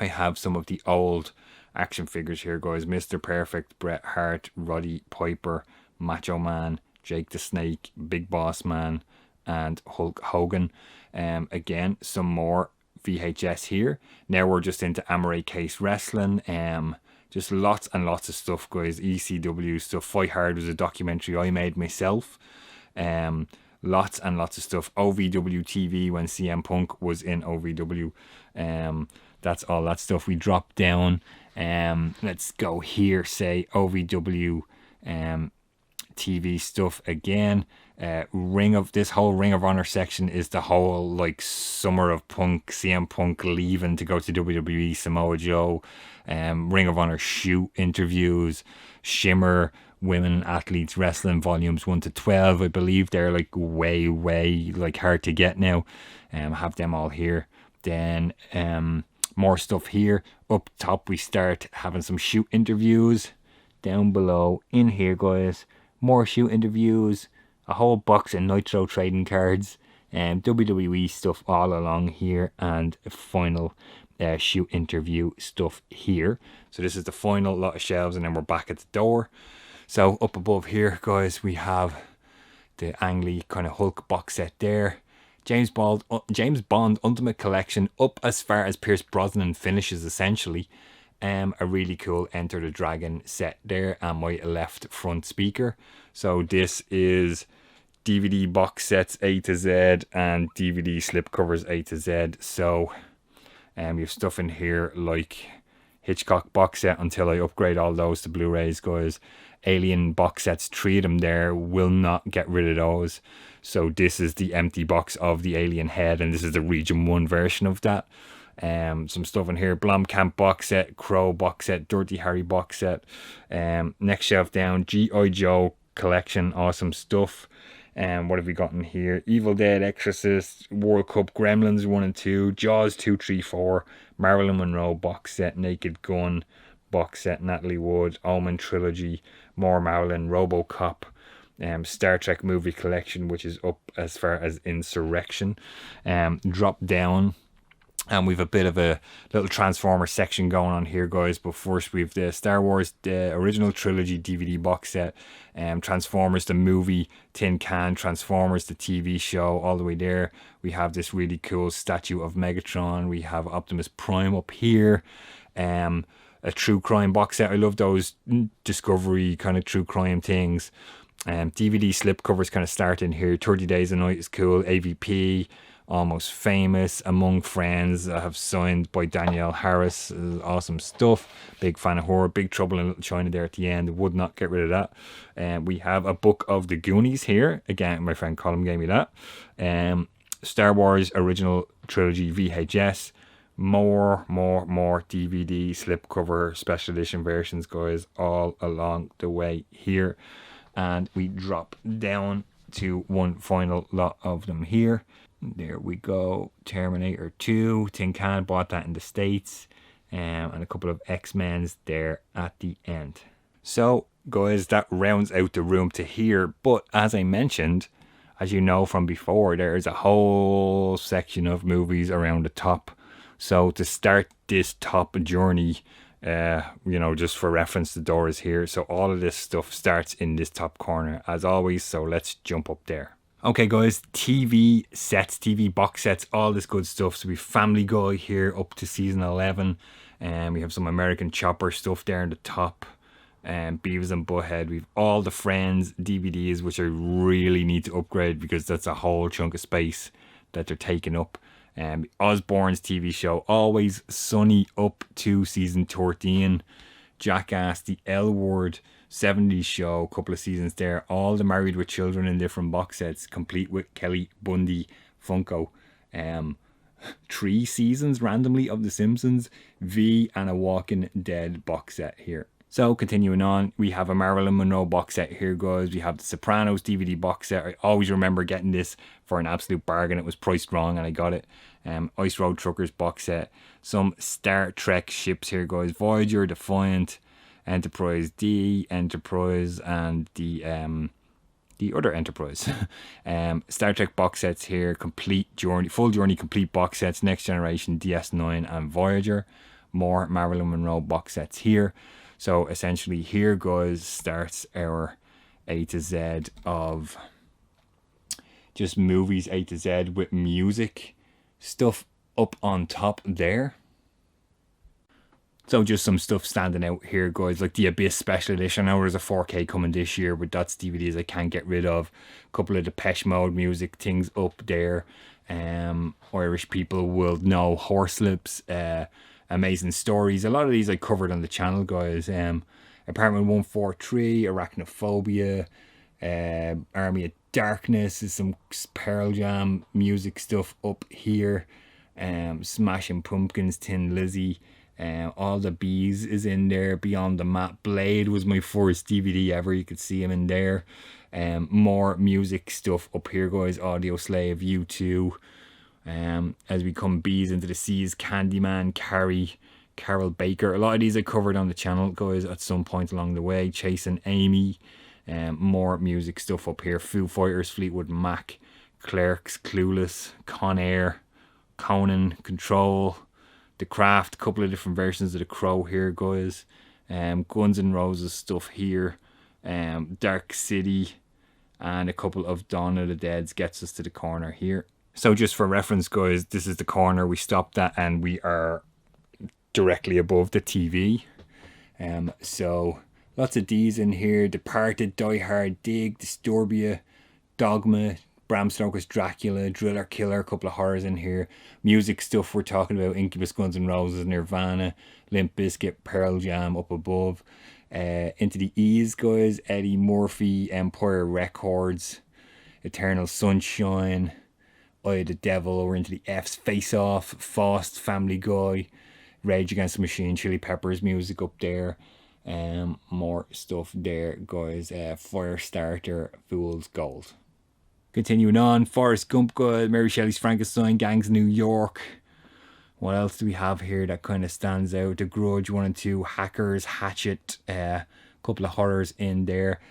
have some of the old action figures here, guys. Mr. Perfect, Bret Hart, Roddy Piper, Macho Man, Jake the Snake, Big Boss Man, and Hulk Hogan. Again, some more VHS here. Now we're just into Amaray Case Wrestling. Just lots and lots of stuff, guys. ECW stuff. Fight Hard was a documentary I made myself. Lots and lots of stuff. OVW TV when CM Punk was in OVW. That's all that stuff. We drop down. Let's go here, say OVW TV stuff again. This whole Ring of Honor section is the whole like summer of Punk, CM Punk leaving to go to WWE, Samoa Joe, Ring of Honor shoot interviews, Shimmer, Women Athletes Wrestling volumes 1 to 12. I believe they're like way like hard to get now. Have them all here. Then more stuff here. Up top we start having some shoot interviews. Down below in here, guys, more shoot interviews, a whole box of Nitro trading cards, WWE stuff all along here, and a final shoot interview stuff here. So this is the final lot of shelves, and then we're back at the door. So up above here, guys, we have the Ang Lee kind of Hulk box set there. James Bond Ultimate Collection up as far as Pierce Brosnan finishes, essentially. A really cool Enter the Dragon set there, and my left front speaker. So this is DVD box sets A to Z and DVD slipcovers A to Z. So you have stuff in here like Hitchcock box set until I upgrade all those to Blu-rays, guys. Alien box sets, 3 of them there, will not get rid of those. So this is the empty box of the Alien head, and this is the Region 1 version of that. Some stuff in here, Blomkamp box set, Crow box set, Dirty Harry box set. Next shelf down, G.I. Joe collection, awesome stuff. What have we got in here? Evil Dead, Exorcist, World Cup, Gremlins 1 and 2, Jaws 2, 3, 4, Marilyn Monroe box set, Naked Gun box set, Natalie Wood, Omen trilogy, more Marilyn, RoboCop, Star Trek movie collection, which is up as far as Insurrection. Drop down, and we've a bit of a little Transformer section going on here, guys. But first we've the Star Wars, the original trilogy DVD box set, Transformers the movie, Tin Can, Transformers the TV show, all the way there. We have this really cool statue of Megatron. We have Optimus Prime up here. A true crime box set. I love those Discovery kind of true crime things. DVD slipcovers kind of start in here. 30 Days a Night is cool. AVP, Almost Famous, Among Friends, I have signed by Danielle Harris. Awesome stuff. Big fan of horror. Big Trouble in Little China there at the end. Would not get rid of that. We have a book of the Goonies here. Again, my friend Colin gave me that. Star Wars original trilogy VHS. More DVD slipcover special edition versions, guys, all along the way here. And we drop down to one final lot of them here. There we go. Terminator 2, Tin Can, bought that in the States, and a couple of X-Men's there at the end. So guys, that rounds out the room to here. But as I mentioned, as you know from before, there is a whole section of movies around the top. So to start this top journey, just for reference, the door is here. So all of this stuff starts in this top corner as always. So let's jump up there. Okay guys, TV sets, TV box sets, all this good stuff. So we have Family Guy here up to season 11. And we have some American Chopper stuff there in the top. Beavis and Butthead. We've all the Friends DVDs, which I really need to upgrade because that's a whole chunk of space that they're taking up. Osborne's TV show, Always Sunny up to season 13. Jackass, the L Word 70s show, a couple of seasons there. All the Married with Children in different box sets, complete with Kelly Bundy Funko. 3 seasons randomly of The Simpsons, V, and a Walking Dead box set here. So continuing on, we have a Marilyn Monroe box set here, guys. We have the Sopranos DVD box set. I always remember getting this for an absolute bargain. It was priced wrong and I got it. Ice Road Truckers box set. Some Star Trek ships here, guys. Voyager, Defiant, Enterprise D, Enterprise, and the other Enterprise. Star Trek box sets here. Complete Journey, Full Journey complete box sets. Next Generation, DS9, and Voyager. More Marilyn Monroe box sets here. So essentially here, guys, starts our A to Z of just movies A to Z with music stuff up on top there. So just some stuff standing out here, guys, like the Abyss Special Edition. I know there's a 4K coming this year with dots DVDs I can't get rid of. A couple of Depeche Mode music things up there. Irish people will know Horselips, Amazing Stories. A lot of these I covered on the channel, guys. Apartment 143, Arachnophobia, Army of Darkness is some Pearl Jam music stuff up here. Smashing Pumpkins, Tin Lizzy, All the Bees is in there. Beyond the Map, Blade was my first DVD ever. You could see him in there. More music stuff up here, guys. Audio Slave, U2. As we come Bees into the Seas, Candyman, Carrie, Carol Baker. A lot of these I covered on the channel, guys, at some point along the way. Chasing Amy. More music stuff up here. Foo Fighters, Fleetwood Mac, Clerks, Clueless, Con Air, Conan, Control, The Craft. A couple of different versions of The Crow here, guys. Guns N' Roses stuff here. Dark City, and a couple of Dawn of the Dead's gets us to the corner here. So just for reference, guys, this is the corner we stopped at, and we are directly above the TV. So lots of D's in here. Departed, Die Hard, Dig, Disturbia, Dogma, Bram Stoker's Dracula, Driller Killer, a couple of horrors in here. Music stuff we're talking about: Incubus, Guns N' Roses, Nirvana, Limp Bizkit, Pearl Jam up above. Into the E's, guys, Eddie Murphy, Empire Records, Eternal Sunshine, Eye of the Devil. Over into the F's, Face Off, Faust, Family Guy, Rage Against the Machine, Chili Peppers music up there. More stuff there, guys. Firestarter, Fool's Gold. Continuing on, Forrest Gump, guys, Mary Shelley's Frankenstein, Gangs of New York. What else do we have here that kind of stands out? The Grudge 1 and 2, Hackers, Hatchet, couple of horrors in there.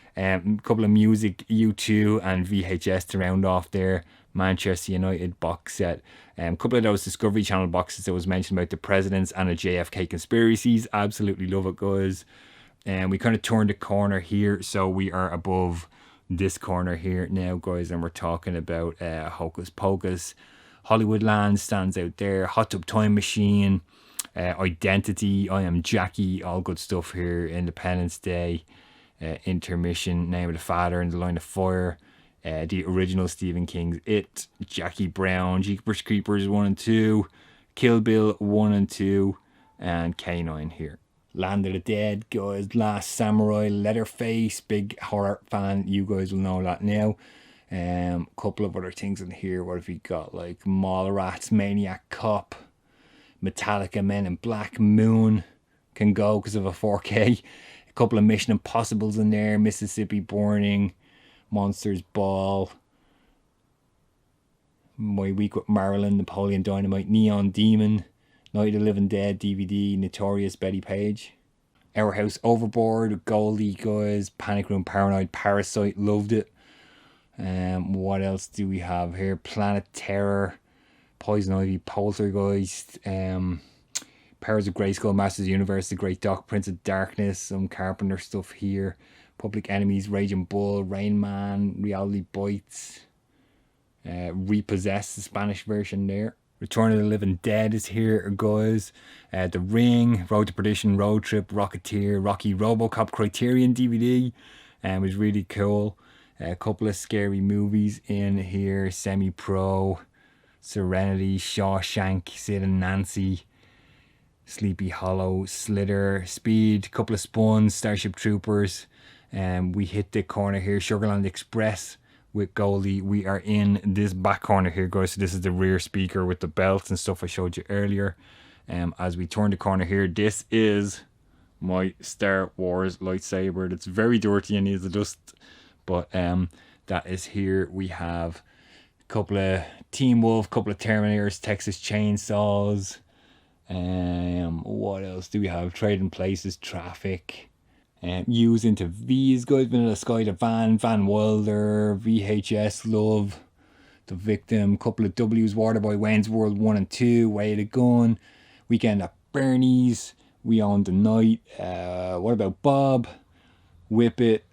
Couple of music, U2 and VHS to round off there. Manchester United box set. Couple of those Discovery Channel boxes that was mentioned about the presidents and the JFK conspiracies. Absolutely love it, guys. We kind of turned the corner here, so we are above this corner here now, guys, and we're talking about Hocus Pocus. Hollywoodland stands out there. Hot Tub Time Machine, Identity, I Am Jackie, all good stuff here. Independence Day, Intermission, Name of the Father, and The Line of Fire. The original Stephen King's It, Jackie Brown, Jeepers Creepers 1 and 2, Kill Bill 1 and 2, and K9 here. Land of the Dead, guys, Last Samurai, Leatherface, big horror fan, you guys will know that now. Couple of other things in here. What have we got? Like Mallrats, Maniac Cop, Metallica, Men in Black, Moon can go because of a 4K. A couple of Mission Impossibles in there. Mississippi Burning, Monsters Ball, My Week with Marilyn, Napoleon Dynamite, Neon Demon, Night of the Living Dead DVD, Notorious, Betty Page. Our House Overboard, Goldie, guys, Panic Room, Paranoid, Parasite, loved it. What else do we have here? Planet Terror, Poison Ivy, Poltergeist, Powers of Grayskull, Masters of the Universe, The Great Doc, Prince of Darkness, some Carpenter stuff here. Public Enemies, Raging Bull, Rain Man, Reality Bites, Repossessed, the Spanish version there. Return of the Living Dead is here, guys. The Ring, Road to Perdition, Road Trip, Rocketeer, Rocky, RoboCop, Criterion DVD, was really cool. A couple of scary movies in here: Semi-Pro, Serenity, Shawshank, Sid and Nancy, Sleepy Hollow, Slither, Speed, couple of Spawns, Starship Troopers. We hit the corner here, Sugarland Express with Goldie. We are in this back corner here, guys. So this is the rear speaker with the belts and stuff I showed you earlier. As we turn the corner here, this is my Star Wars lightsaber that's very dirty and needs the dust. But that is here. We have a couple of Team Wolf, couple of Terminators, Texas Chainsaws. What else do we have? Trading Places, Traffic. Used into V's, guys. Vanilla Sky, The Van Wilder, VHS Love, The Victim, couple of W's, Waterboy, Wayne's World 1 and 2, Way to Gun, Weekend at Bernie's, We Own the Night, what about Bob, Whip It,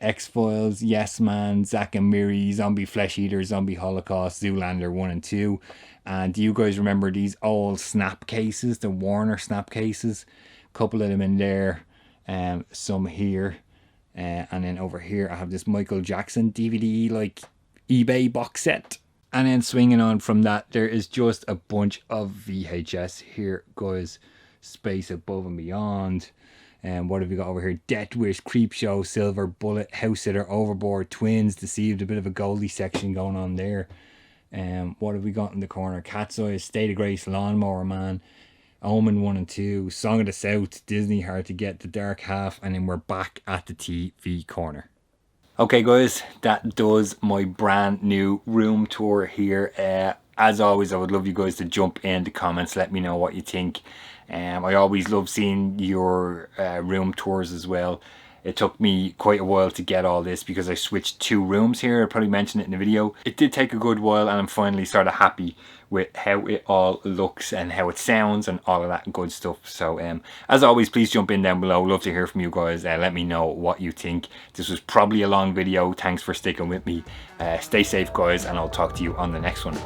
X-Files, Yes Man, Zack and Miri, Zombie Flesh Eater, Zombie Holocaust, Zoolander 1 and 2. And do you guys remember these old snap cases, the Warner snap cases? Couple of them in there, some here. And then over here I have this Michael Jackson DVD, like eBay box set. And then swinging on from that, there is just a bunch of VHS here, guys. Space Above and Beyond. And what have we got over here? Death Wish, Creepshow, Silver Bullet, House Sitter, Overboard, Twins, Deceived. A bit of a Goldie section going on there. What have we got in the corner? Cat's Eyes, State of Grace, Lawnmower Man, Omen 1 and 2, Song of the South, Disney Hard to Get, The Dark Half, and then we're back at the TV corner. Okay guys, that does my brand new room tour here. As always, I would love you guys to jump in the comments, let me know what you think. I always love seeing your room tours as well. It took me quite a while to get all this because I switched 2 rooms here. I probably mentioned it in the video. It did take a good while and I'm finally sort of happy with how it all looks and how it sounds and all of that good stuff. So as always, please jump in down below. Love to hear from you guys. Let me know what you think. This was probably a long video. Thanks for sticking with me. Stay safe guys, and I'll talk to you on the next one.